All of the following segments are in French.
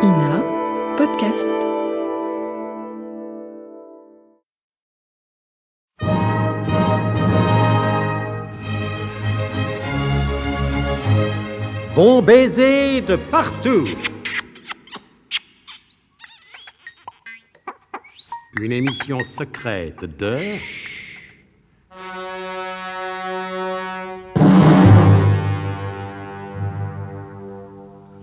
Ina Podcast. Bon baiser de partout. Une émission secrète de...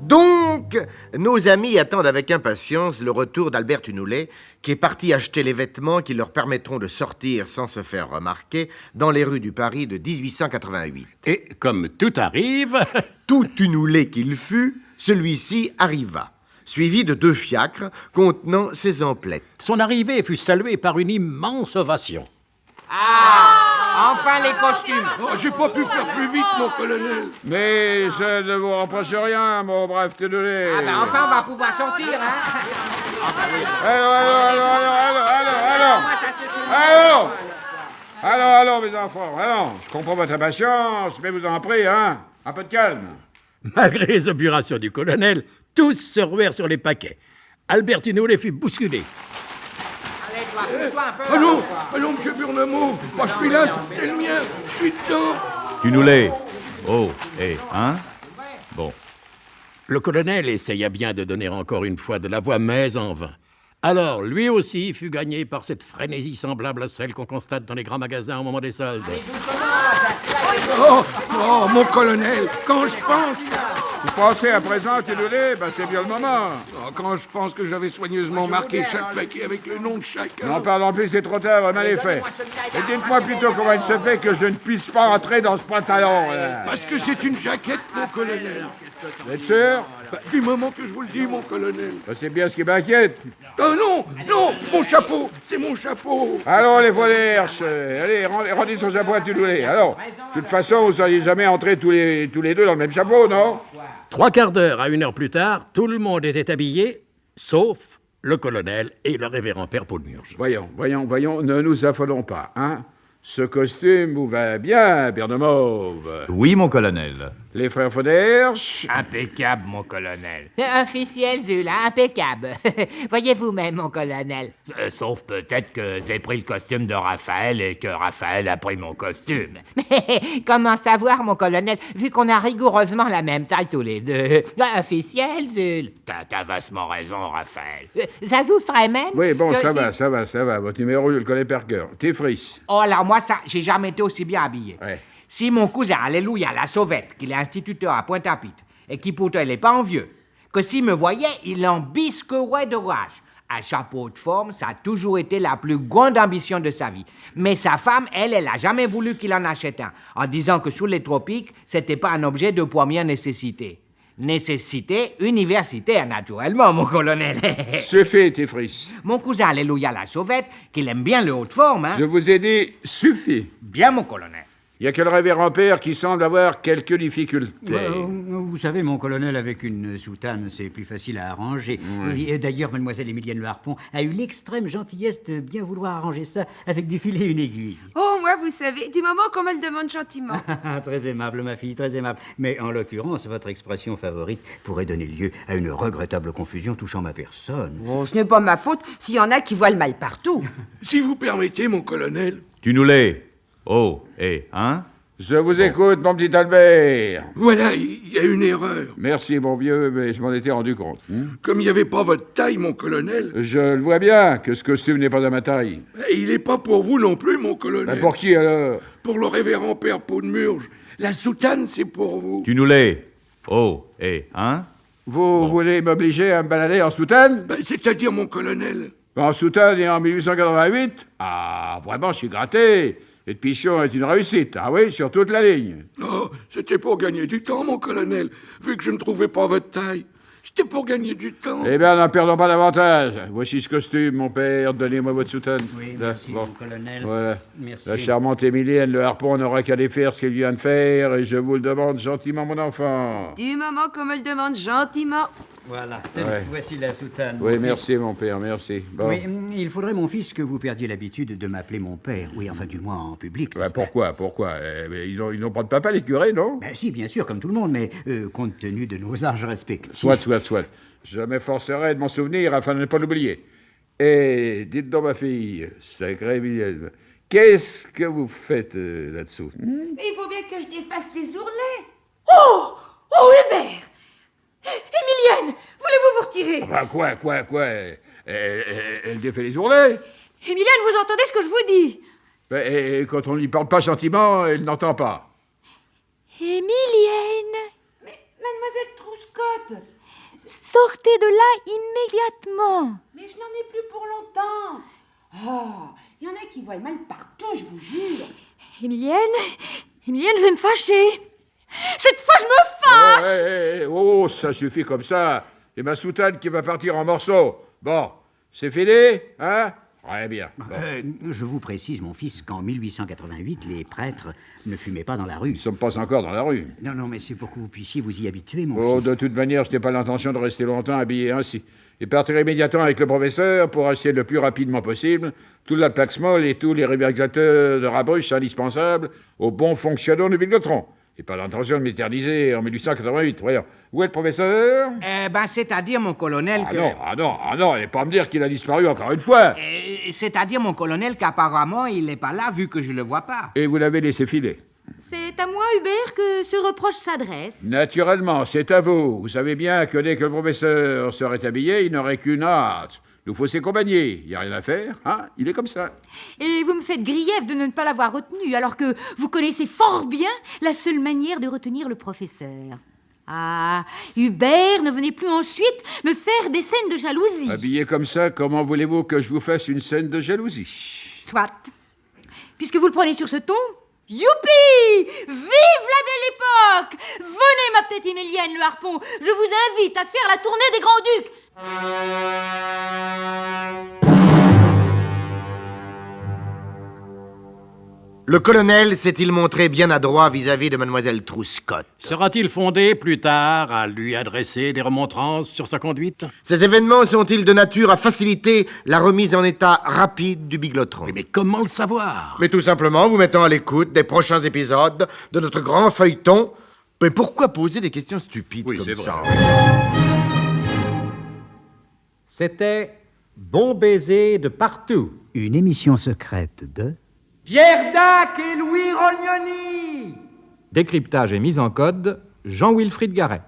Donc, nos amis attendent avec impatience le retour d'Albert Tunoulet, qui est parti acheter les vêtements qui leur permettront de sortir sans se faire remarquer dans les rues du Paris de 1888. Et comme tout arrive... Tout Tunoulet qu'il fut, celui-ci arriva, suivi de 2 fiacres contenant ses emplettes. Son arrivée fut saluée par une immense ovation. Ah, enfin les costumes. Oh, j'ai pas pu faire plus vite, mon colonel. Mais je ne vous reproche rien, mon brave Tunoulet. Ah ben enfin on va pouvoir sortir, hein. Allons, mes enfants, allons. Je comprends votre impatience, mais vous en prie, hein. Un peu de calme. Malgré les objurations du colonel, tous se ruèrent sur les paquets. Albert Tunoulet fut bousculé. Allez, toi, pousse-toi un peu. Allons, là, quoi. allons, monsieur Burnemont. Moi, je suis là, c'est le mien. Je suis dedans. Tunoulet. Oh, hein? Bon. Le colonel essaya bien de donner encore une fois de la voix, mais en vain. Alors, lui aussi fut gagné par cette frénésie semblable à celle qu'on constate dans les grands magasins au moment des soldes. Oh, mon colonel, quand je pense... Vous pensez à présent, Tunoulet, c'est bien le moment. Oh, quand je pense que j'avais soigneusement marqué chaque paquet avec le nom de chacun... N'en parlons plus, c'est trop tard, mal est fait. Et dites-moi plutôt comment il se fait que je ne puisse pas entrer dans ce pantalon, là. Parce que c'est une jaquette, mon colonel. Vous êtes sûr? Du moment que je vous le dis, mon colonel. C'est bien ce qui m'inquiète. Oh non, mon chapeau, c'est mon chapeau. Allons, les volets, allez, rendez son chapeau à Tunoulet. Alors, de toute façon, vous n'alliez jamais entrer tous les deux dans le même chapeau, non? 3/4 d'heure à 1 heure plus tard, tout le monde était habillé, sauf le colonel et le révérend père Paul Murge. Voyons, ne nous affolons pas, hein? Ce costume vous va bien, Père de Mauve. Oui, mon colonel. Les frères Foderche. Impeccable, mon colonel. Officiel, Zul, impeccable. Voyez vous-même, mon colonel. Sauf peut-être que j'ai pris le costume de Raphaël et que Raphaël a pris mon costume. Mais comment savoir, mon colonel, vu qu'on a rigoureusement la même taille tous les deux? Officiel, Zul. T'as vastement raison, Raphaël. Zazou serait même... Oui, bon, que ça si- va. Votre numéro, je le connais par cœur. Tifris. Oh, alors moi, ça, j'ai jamais été aussi bien habillé. Ouais. Si mon cousin, alléluia, la Sauvette, qu'il est instituteur à Pointe-à-Pitre, et qui pourtant il n'est pas envieux, que s'il me voyait, il en bisquerait de rage. Un chapeau de forme, ça a toujours été la plus grande ambition de sa vie. Mais sa femme, elle a jamais voulu qu'il en achète un, en disant que sous les tropiques, c'était pas un objet de première nécessité. Nécessité universitaire, naturellement, mon colonel. Suffit, Tifris. Mon cousin, alléluia, la Sauvette, qu'il aime bien le haut de forme, hein. Je vous ai dit suffit. Bien, mon colonel. Il n'y a que le révérend père qui semble avoir quelques difficultés. Vous savez, mon colonel, avec une soutane, c'est plus facile à arranger. Oui, et d'ailleurs, mademoiselle Émilienne Le Harpon a eu l'extrême gentillesse de bien vouloir arranger ça avec du fil et une aiguille. Oh, moi, vous savez, du moment qu'on me le demande gentiment. Très aimable, ma fille, très aimable. Mais en l'occurrence, votre expression favorite pourrait donner lieu à une regrettable confusion touchant ma personne. Oh, ce n'est pas ma faute s'il y en a qui voient le mal partout. Si vous permettez, mon colonel. Tunoulet. Oh, hein? Je vous écoute, mon petit Albert. Voilà, il y a une erreur. Merci, mon vieux, mais je m'en étais rendu compte. Comme il n'y avait pas votre taille, mon colonel, Je le vois bien, que ce costume n'est pas à ma taille. il n'est pas pour vous non plus, mon colonel. Pour qui, alors? Pour le révérend père Paul Murge. La soutane, c'est pour vous. Tunoulet. Oh, hein? Vous voulez m'obliger à me balader en soutane? C'est-à-dire, mon colonel. En soutane et en 1888? Ah, vraiment, je suis gratté. Et de Pichon est une réussite. Ah oui, sur toute la ligne. Oh, c'était pour gagner du temps, mon colonel, vu que je ne trouvais pas votre taille. C'était pour gagner du temps. Eh bien, n'en perdons pas davantage. Voici ce costume, mon père. Donnez-moi votre soutane. Oui, Là, merci, bon. mon colonel. Voilà. Merci. La charmante Émilienne Le Harpon n'aura qu'à défaire ce qu'il vient de faire, et je vous le demande gentiment, mon enfant. Du moment qu'on me le demande gentiment. Voilà, tenez, Ouais. voici la soutane. Oui, mon merci, mon père, merci. Bon. fils. Oui, il faudrait, mon fils, que vous perdiez l'habitude de m'appeler mon père. Oui, enfin, du moins en public. Ouais, n'est-ce pas? pourquoi mais ils n'ont pas de papa, les curés, non? Ben, si, bien sûr, comme tout le monde, mais compte tenu de nos âges respectifs. Soit. Je m'efforcerai de m'en souvenir afin de ne pas l'oublier. Et dites donc, ma fille, sacrée Emilienne, qu'est-ce que vous faites là-dessous? Mais il faut bien que je défasse les ourlets. Oh Hubert Emilienne, voulez-vous vous retirer? Bah quoi elle défait les ourlets. Emilienne, vous entendez ce que je vous dis? Et quand on ne lui parle pas gentiment, elle n'entend pas. Emilienne, Mais mademoiselle Trouscotte, sortez de là immédiatement. mais je n'en ai plus pour longtemps. Oh, il y en a qui voient mal partout, je vous jure. Emilienne, je vais me fâcher. Cette fois, je me fâche. Oh, ça suffit comme ça. Et ma soutane qui va partir en morceaux. Bon, c'est fini, hein? Très bien. Bon. Je vous précise, mon fils, qu'en 1888, les prêtres ne fumaient pas dans la rue. Nous ne sommes pas encore dans la rue. Non, mais c'est pour que vous puissiez vous y habituer, mon Oh, fils. de toute manière, je n'ai pas l'intention de rester longtemps habillé ainsi. Et partir immédiatement avec le professeur pour acheter le plus rapidement possible tout la Paxmol et tous les révélateur de rabruche indispensables au bon fonctionnement du biglotron. Et pas l'intention de m'éterniser en 1888. Voyons. Où est le professeur? C'est-à-dire, mon colonel, que... non, allez pas me dire qu'il a disparu encore une fois. C'est-à-dire, mon colonel, qu'apparemment, il n'est pas là, vu que je le vois pas. Et vous l'avez laissé filer. C'est à moi, Hubert, que ce reproche s'adresse. Naturellement, c'est à vous. Vous savez bien que dès que le professeur serait habillé, il n'aurait qu'une hâte. Nous faut s'accompagner. Il n'y a rien à faire, hein? Il est comme ça. Et vous me faites grief de ne pas l'avoir retenu, alors que vous connaissez fort bien la seule manière de retenir le professeur. Ah, Hubert, ne venez plus ensuite me faire des scènes de jalousie. Habillé comme ça, comment voulez-vous que je vous fasse une scène de jalousie? Soit. Puisque vous le prenez sur ce ton, youpi! Vive la belle époque! Venez, ma petite Emilienne le harpon, je vous invite à faire la tournée des Grands-Ducs. Le colonel s'est-il montré bien adroit vis-à-vis de mademoiselle Trouscotte? Sera-t-il fondé plus tard à lui adresser des remontrances sur sa conduite? Ces événements sont-ils de nature à faciliter la remise en état rapide du biglotron? Oui, mais comment le savoir? Mais tout simplement, vous mettant à l'écoute des prochains épisodes de notre grand feuilleton. Mais pourquoi poser des questions stupides Oui, comme c'est ça? C'était Bon baiser de partout. Une émission secrète de... Pierre Dac et Louis Rognoni. Décryptage et mise en code, Jean-Wilfried Garret.